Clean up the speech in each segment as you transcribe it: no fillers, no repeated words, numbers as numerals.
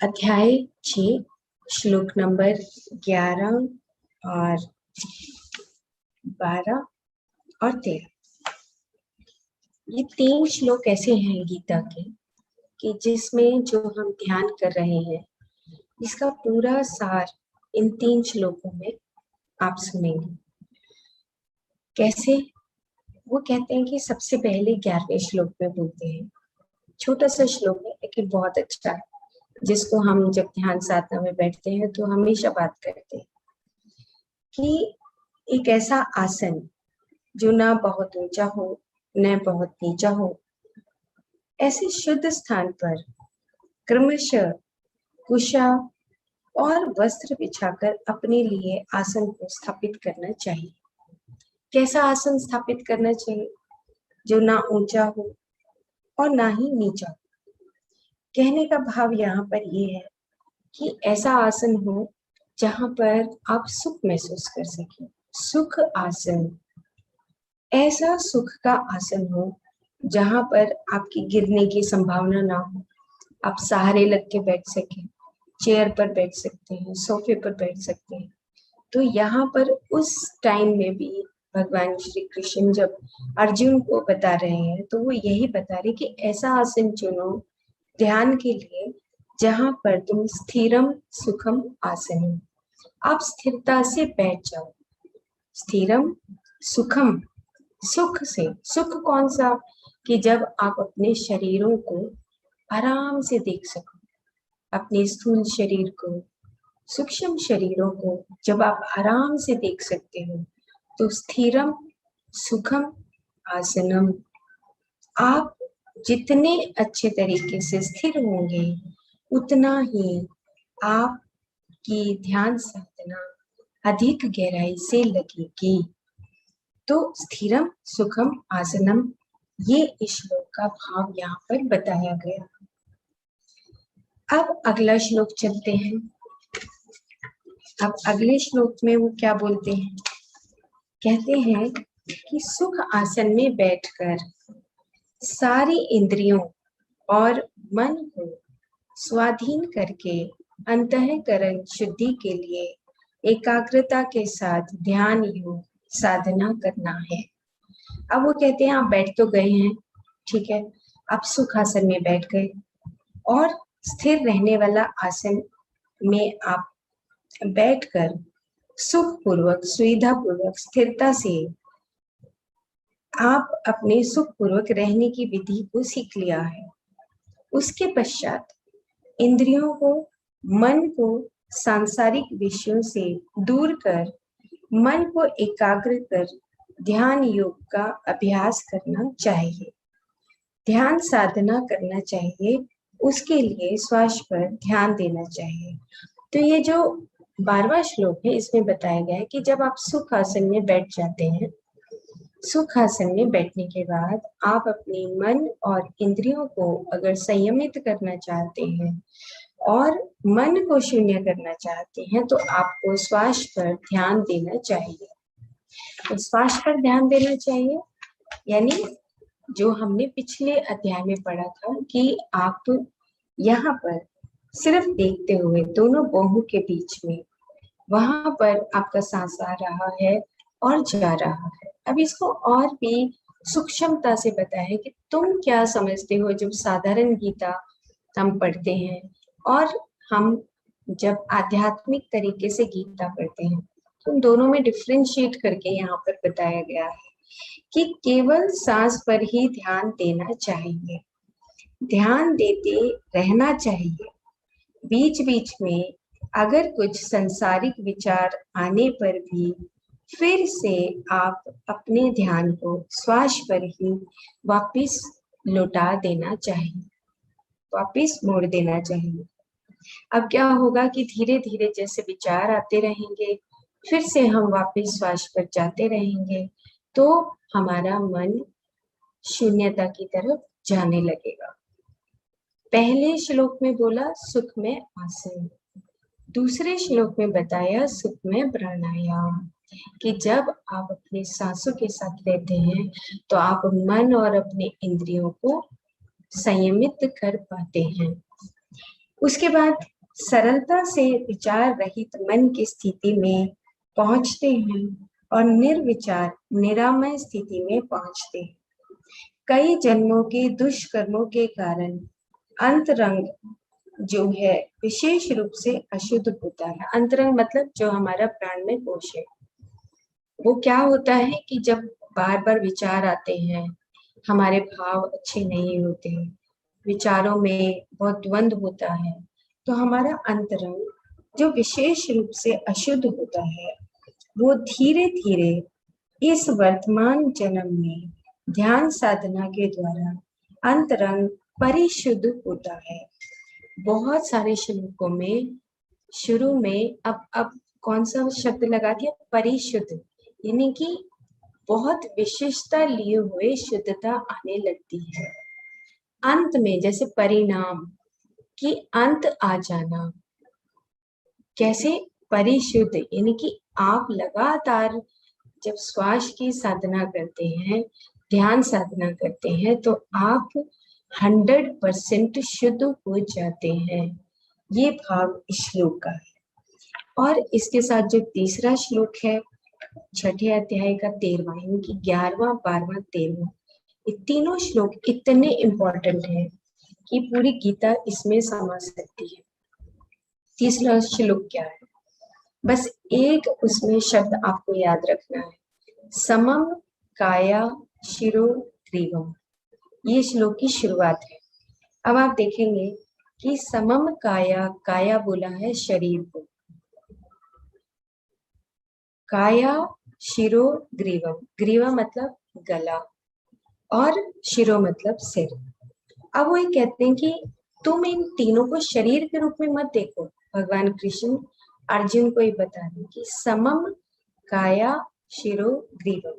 अध्याय 6 श्लोक नंबर 11 और 12 और 13। ये 3 श्लोक ऐसे हैं गीता के कि जिसमें जो हम ध्यान कर रहे हैं इसका पूरा सार इन 3 श्लोकों में आप सुनेंगे। कैसे? वो कहते हैं कि सबसे पहले 11वें श्लोक में बोलते हैं, छोटा सा श्लोक है लेकिन बहुत अच्छा है, जिसको हम जब ध्यान साधना में बैठते हैं तो हमेशा बात करते हैं कि एक ऐसा आसन जो ना बहुत ऊंचा हो न बहुत नीचा हो, ऐसे शुद्ध स्थान पर क्रमशः कुशा और वस्त्र बिछाकर अपने लिए आसन को स्थापित करना चाहिए। कैसा आसन स्थापित करना चाहिए? जो ना ऊंचा हो और ना ही नीचा हो। कहने का भाव यहाँ पर ये है कि ऐसा आसन हो जहां पर आप सुख महसूस कर सकें। सुख आसन, ऐसा सुख का आसन हो जहां पर आपकी गिरने की संभावना ना हो। आप सहारे लग के बैठ सकें, चेयर पर बैठ सकते हैं, सोफे पर बैठ सकते हैं। तो यहाँ पर उस टाइम में भी भगवान श्री कृष्ण जब अर्जुन को बता रहे हैं तो वो यही बता रहे कि ऐसा आसन चुनो ध्यान के लिए जहां पर तुम स्थिरम सुखम आसन हो। आप स्थिरता से बैठ जाओ। स्थिरम सुखम, सुख से। सुख कौन सा? कि जब आप अपने शरीरों को आराम से देख सको, अपने स्थूल शरीर को, सूक्ष्म शरीरों को जब आप आराम से देख सकते हो तो स्थिरम सुखम आसनम। आप जितने अच्छे तरीके से स्थिर होंगे उतना ही आपकी ध्यान साधना अधिक गहराई से लगेगी। तो स्थिरम सुखम आसनम, ये इस श्लोक का भाव यहाँ पर बताया गया। अब अगला श्लोक चलते हैं। अब अगले श्लोक में वो क्या बोलते हैं? कहते हैं कि सुख आसन में बैठकर सारी इंद्रियों और मन को स्वाधीन करके अंतःकरण शुद्धि के लिए एकाग्रता के साथ ध्यान योग साधना करना है। अब वो कहते हैं आप बैठ तो गए हैं, ठीक है, आप सुख आसन में बैठ गए और स्थिर रहने वाला आसन में आप बैठकर सुख पूर्वक सुविधा पूर्वक स्थिरता से आप अपने सुख पूर्वक रहने की विधि को सीख लिया है। उसके पश्चात इंद्रियों को, मन को सांसारिक विषयों से दूर कर मन को एकाग्र कर ध्यान योग का अभ्यास करना चाहिए, ध्यान साधना करना चाहिए। उसके लिए श्वास पर ध्यान देना चाहिए। तो ये जो 12वां श्लोक है इसमें बताया गया है कि जब आप सुख आसन में बैठ जाते हैं, सुख आसन में बैठने के बाद आप अपने मन और इंद्रियों को अगर संयमित करना चाहते हैं और मन को शून्य करना चाहते हैं तो आपको श्वास पर ध्यान देना चाहिए। तो श्वास पर ध्यान देना चाहिए यानी जो हमने पिछले अध्याय में पढ़ा था कि आप यहाँ पर सिर्फ देखते हुए दोनों बाहों के बीच में वहां पर आपका सांस आ रहा है और जा रहा है। अब इसको और भी सूक्ष्मता से बताया है कि तुम क्या समझते हो जब साधारण गीता हम पढ़ते हैं और हम जब आध्यात्मिक तरीके से गीता पढ़ते हैं तो उन दोनों में डिफ्रेंशिएट करके यहाँ पर बताया गया है कि केवल सांस पर ही ध्यान देना चाहिए, ध्यान देते रहना चाहिए। बीच बीच में अगर कुछ संसारिक विचार आने पर भी फिर से आप अपने ध्यान को श्वास पर ही वापस लौटा देना चाहिए, वापस मोड़ देना चाहिए। अब क्या होगा कि धीरे धीरे जैसे विचार आते रहेंगे फिर से हम वापस श्वास पर जाते रहेंगे तो हमारा मन शून्यता की तरफ जाने लगेगा। पहले श्लोक में बोला सुख में आसन, दूसरे श्लोक में बताया सुख में प्राणायाम कि जब आप अपने सांसों के साथ रहते हैं तो आप मन और अपने इंद्रियों को संयमित कर पाते हैं। उसके बाद सरलता से विचार रहित मन की स्थिति में पहुंचते हैं और निर्विचार निरामय स्थिति में पहुंचते हैं। कई जन्मों के दुष्कर्मों के कारण अंतरंग जो है विशेष रूप से अशुद्ध होता है। अंतरंग मतलब जो हमारा प्राण में कोश है। वो क्या होता है कि जब बार बार विचार आते हैं, हमारे भाव अच्छे नहीं होते, विचारों में बहुत द्वंद्व होता है, तो हमारा अंतरंग जो विशेष रूप से अशुद्ध होता है वो धीरे धीरे इस वर्तमान जन्म में ध्यान साधना के द्वारा अंतरंग परिशुद्ध होता है। बहुत सारे श्लोकों में शुरू में अब कौन सा शब्द लगा दिया, परिशुद्ध, यानी कि बहुत विशेषता लिए हुए शुद्धता आने लगती है। अंत में जैसे परिणाम कि अंत आ जाना, कैसे परिशुद्ध, यानी कि आप लगातार जब श्वास की साधना करते हैं, ध्यान साधना करते हैं, तो आप 100% शुद्ध हो जाते हैं। ये भाव इस श्लोक का है। और इसके साथ जो तीसरा श्लोक है छठे अध्याय का 13वां, यानी कि 11वां 12वां 13वां, ये तीनों श्लोक इतने इम्पोर्टेंट हैं कि पूरी गीता इसमें समा सकती है। तीसरा श्लोक क्या है, बस एक उसमें शब्द आपको याद रखना है, समम काया शिरो ग्रीवम। ये श्लोक की शुरुआत है। अब आप देखेंगे कि समम काया, काया बोला है शरीर को, काया शिरो ग्रीवम, ग्रीवा मतलब गला और शिरो मतलब सिर। अब वो ये कहते हैं कि तुम इन तीनों को शरीर के रूप में मत देखो। भगवान कृष्ण अर्जुन को ये बता रहे कि समम काया शिरो ग्रीवम,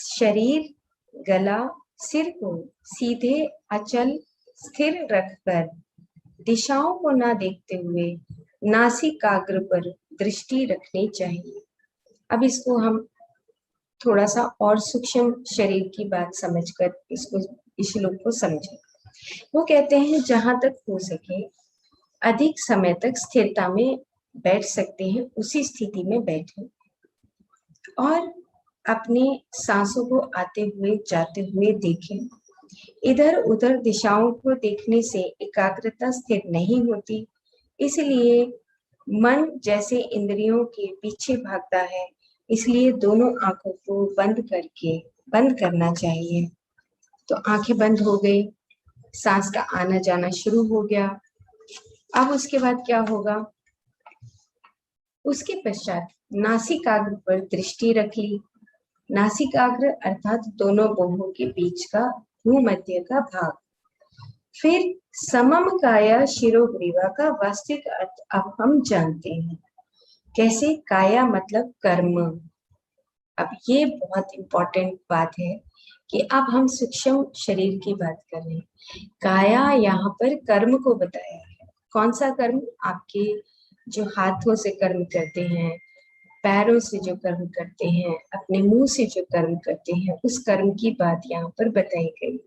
शरीर, गला, सिर को सीधे अचल स्थिर रखकर दिशाओं को ना देखते हुए नासिकाग्र पर दृष्टि रखनी चाहिए। अब इसको हम थोड़ा सा और सूक्ष्म शरीर की बात समझकर इसको, इस श्लोक को समझें। वो कहते हैं जहां तक हो सके अधिक समय तक स्थिरता में बैठ सकते हैं, उसी स्थिति में बैठें और अपनी सांसों को आते हुए जाते हुए देखें। इधर उधर दिशाओं को देखने से एकाग्रता स्थिर नहीं होती, इसलिए मन जैसे इंद्रियों के पीछे भागता है, इसलिए दोनों आंखों को बंद करना चाहिए। तो आंखें बंद हो गई, सांस का आना जाना शुरू हो गया। अब उसके बाद क्या होगा, उसके पश्चात नासिकाग्र पर दृष्टि रख ली। नासिकाग्र अर्थात दोनों बाहों के बीच का भूमध्य का भाग। फिर समम काया शिरोग्रीवा का वास्तविक अर्थ अब हम जानते हैं। कैसे? काया मतलब कर्म। अब ये बहुत इंपॉर्टेंट बात है कि अब हम सूक्ष्म शरीर की बात कर रहे हैं। काया यहाँ पर कर्म को बताया है। कौन सा कर्म? आपके जो हाथों से कर्म करते हैं, पैरों से जो कर्म करते हैं, अपने मुंह से जो कर्म करते हैं, उस कर्म की बात यहाँ पर बताई गई।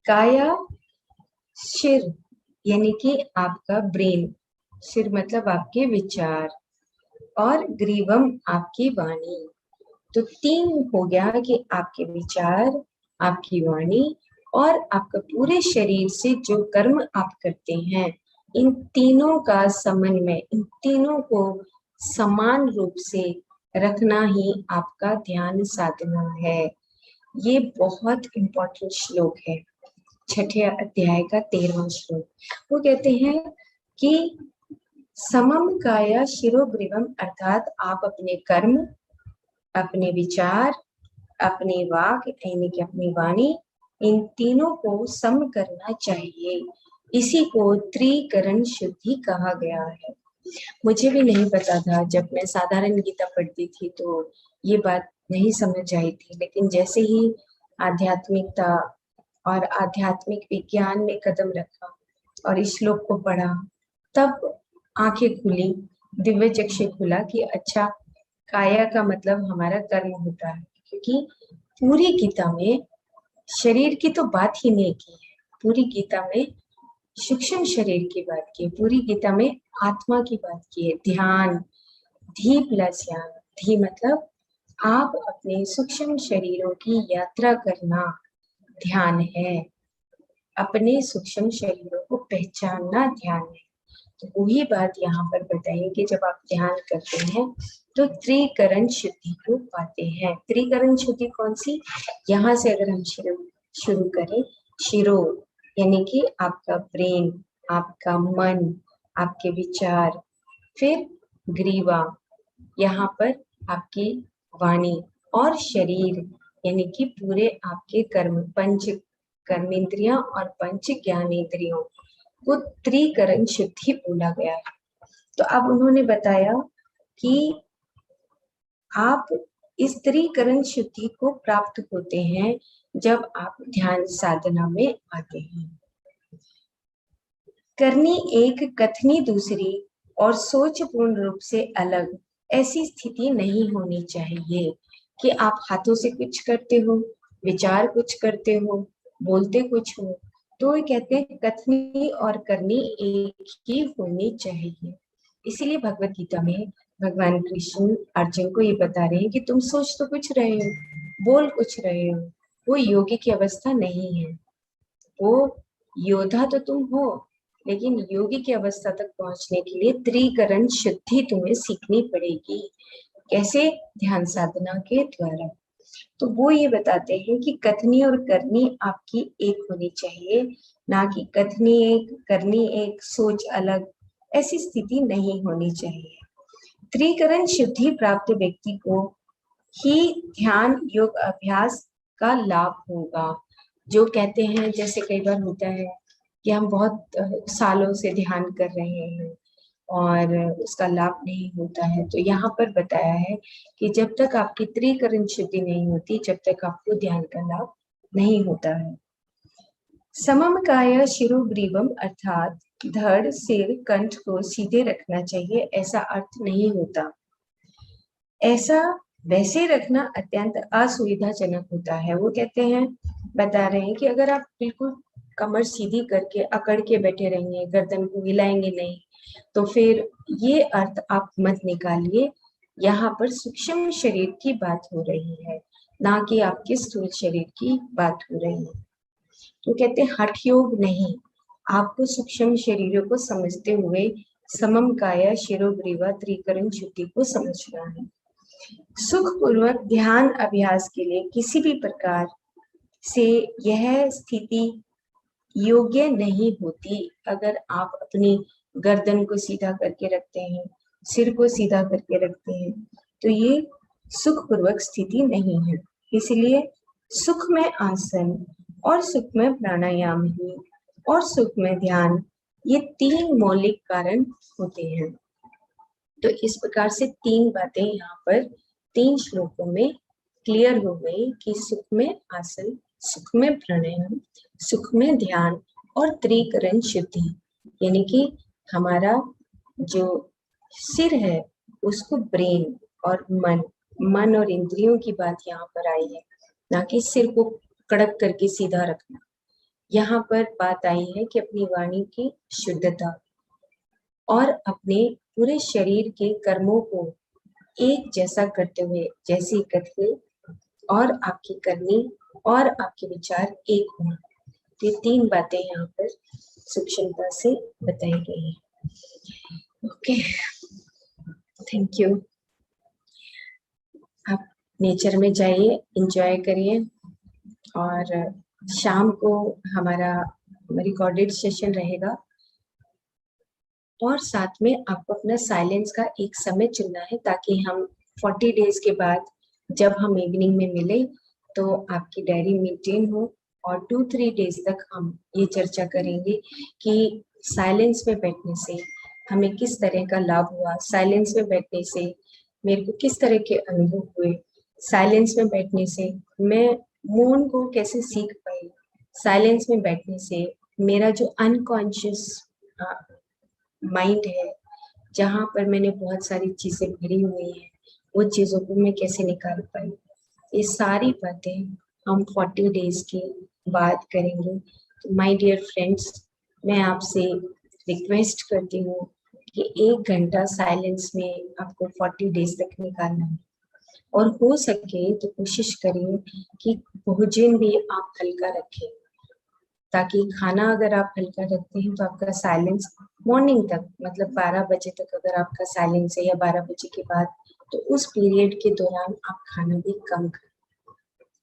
काया शिर यानी कि आपका ब्रेन, शिर मतलब आपके विचार, और ग्रीवम आपकी वाणी। तो 3 हो गया कि आपके विचार, आपकी वाणी और आपका पूरे शरीर से जो कर्म आप करते हैं, इन तीनों का समन्वय, इन तीनों को समान रूप से रखना ही आपका ध्यान साधना है। ये बहुत इंपॉर्टेंट श्लोक है, छठे अध्याय का 13वां श्लोक। वो कहते हैं कि समम काया शिरोग्रीवम, अर्थात आप अपने कर्म, अपने विचार, अपने वाक यानी कि अपनी वाणी, इन तीनों को सम करना चाहिए। इसी को त्रिकरण शुद्धि कहा गया है। मुझे भी नहीं पता था, जब मैं साधारण गीता पढ़ती थी तो ये बात नहीं समझ आई थी, लेकिन जैसे ही आध्यात्मिकता और आध्यात्मिक विज्ञान में कदम रखा और इस श्लोक को पढ़ा, तब आंखें खुली, दिव्य चक्षु खुला कि अच्छा, काया का मतलब हमारा कर्म होता है। क्योंकि पूरी गीता में शरीर की तो बात ही नहीं की है, पूरी गीता में सूक्ष्म शरीर की बात की है, पूरी गीता में आत्मा की बात की है। ध्यान, धी प्लस यान, धी मतलब आप अपने सूक्ष्म शरीरों की यात्रा करना ध्यान है, अपने सूक्ष्म शरीरों को पहचानना ध्यान है। तो वही बात यहाँ पर बताइए कि जब आप ध्यान करते हैं तो त्रिकरण शुद्धि को पाते हैं। त्रिकरण शुद्धि कौन सी? यहाँ से अगर हम शुरू करें, शिरो यानी कि आपका ब्रेन, आपका मन, आपके विचार, फिर ग्रीवा यहाँ पर आपकी वाणी, और शरीर यानी कि पूरे आपके पंच कर्मेंद्रियां और पंच ज्ञानेंद्रियों को त्रिकरण शुद्धि बोला गया है। तो अब उन्होंने बताया कि आप इस त्रिकरण शुद्धि को प्राप्त होते हैं जब आप ध्यान साधना में आते हैं। करनी एक, कथनी दूसरी और सोचपूर्ण रूप से अलग, ऐसी स्थिति नहीं होनी चाहिए कि आप हाथों से कुछ करते हो, विचार कुछ करते हो, बोलते कुछ हो। तो ये कहते हैं कथनी और करनी एक ही होनी चाहिए। इसीलिए भगवत गीता में भगवान कृष्ण अर्जुन को ये बता रहे हैं कि तुम सोच तो कुछ रहे हो, बोल कुछ रहे हो, वो योगी की अवस्था नहीं है। वो योद्धा तो तुम हो, लेकिन योगी की अवस्था तक पहुंचने के लिए त्रिकरण शुद्धि तुम्हें सीखनी पड़ेगी। कैसे? ध्यान साधना के द्वारा। तो वो ये बताते हैं कि कथनी और करनी आपकी एक होनी चाहिए, ना कि कथनी एक करनी एक, सोच अलग। ऐसी स्थिति नहीं होनी चाहिए। त्रिकरण शुद्धि प्राप्त व्यक्ति को ही ध्यान योग अभ्यास का लाभ होगा। जो कहते हैं, जैसे कई बार होता है कि हम बहुत सालों से ध्यान कर रहे हैं और उसका लाभ नहीं होता है, तो यहाँ पर बताया है कि जब तक आपकी त्रिकरण शुद्धि नहीं होती, जब तक आपको ध्यान का लाभ नहीं होता है। समम काया शिरोग्रीवम अर्थात धड़, सिर, कंठ को सीधे रखना चाहिए, ऐसा अर्थ नहीं होता। ऐसा वैसे रखना अत्यंत असुविधाजनक होता है। वो कहते हैं, बता रहे हैं कि अगर आप बिल्कुल कमर सीधी करके अकड़ के बैठे रहेंगे, गर्दन को हिलाएंगे नहीं, तो फिर ये अर्थ आप मत निकालिए। यहाँ पर सूक्ष्म शरीर की बात हो रही है, ना कि आपके स्थूल शरीर की बात हो रही है। तो कहते हैं हठ योग नहीं, आपको सूक्ष्म शरीरों को समझते हुए समम काया शिरोग्रीवा त्रिकरण शुद्धि को समझना है। सुखपूर्वक ध्यान अभ्यास के लिए किसी भी प्रकार से यह स्थिति योग्य नहीं होती। अगर आप अपनी गर्दन को सीधा करके रखते हैं, सिर को सीधा करके रखते हैं, तो ये सुखपूर्वक स्थिति नहीं है। इसलिए सुख में आसन और सुख में प्राणायाम ही और सुख में ध्यान, ये तीन मौलिक कारण होते हैं। तो इस प्रकार से तीन बातें यहाँ पर 3 श्लोकों में क्लियर हो गई कि सुख में आसन, सुख में प्राणायाम, सुख में ध्यान और त्रिकरण शुद्धि, यानी कि हमारा जो सिर है उसको ब्रेन और मन और इंद्रियों की बात यहाँ पर आई है, ना कि सिर को कड़क करके सीधा रखना। यहाँ पर बात आई है कि अपनी वाणी की शुद्धता और अपने पूरे शरीर के कर्मों को एक जैसा करते हुए, जैसी कथनी और आपकी करनी और आपके विचार एक होना, ये 3 बातें यहाँ पर सूक्ष्मता से बताई गई हैं। Okay, thank you. आप नेचर में जाइए, एंजॉय करिए, और शाम को हमारा रिकॉर्डेड सेशन रहेगा, और साथ में आपको अपना साइलेंस का एक समय चुनना है, ताकि हम 40 डेज के बाद जब हम इवनिंग में मिले तो आपकी डायरी मेंटेन हो, और 2-3 डेज तक हम ये चर्चा करेंगे कि साइलेंस में बैठने से हमें किस तरह का लाभ हुआ, साइलेंस में बैठने से मेरे को किस तरह के अनुभव हुए, साइलेंस में बैठने से मैं मौन को कैसे सीख पाई, साइलेंस में बैठने से मेरा जो अनकॉन्शियस माइंड है, जहाँ पर मैंने बहुत सारी चीजें भरी हुई हैं, वो चीजों को मैं कैसे निकाल पाई। ये सारी बातें हम 40 डेज के बाद करेंगे। तो माय डियर फ्रेंड्स, मैं आपसे रिक्वेस्ट करती हूँ कि 1 घंटा साइलेंस में आपको 40 डेज तक निकालना है। और हो सके तो कोशिश करें कि भोजन भी आप हल्का रखें, ताकि खाना अगर आप हल्का रखते हैं तो आपका साइलेंस मॉर्निंग तक, मतलब 12 बजे तक अगर आपका साइलेंस है या 12 बजे के बाद, तो उस पीरियड के दौरान आप खाना भी कम करें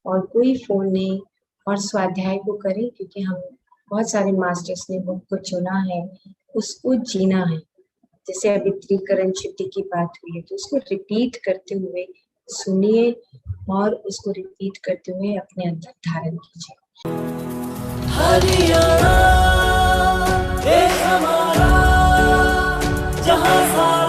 और कोई फोन नहीं, और स्वाध्याय को करें, क्योंकि हम बहुत सारे मास्टर्स ने बुक को चुना है, उसको जीना है। जैसे अभी त्रिकरण शुद्धि की बात हुई है, तो उसको रिपीट करते हुए सुनिए और उसको रिपीट करते हुए अपने अंदर धारण कीजिए। हरियाणा देश हमारा, जहाँ सारा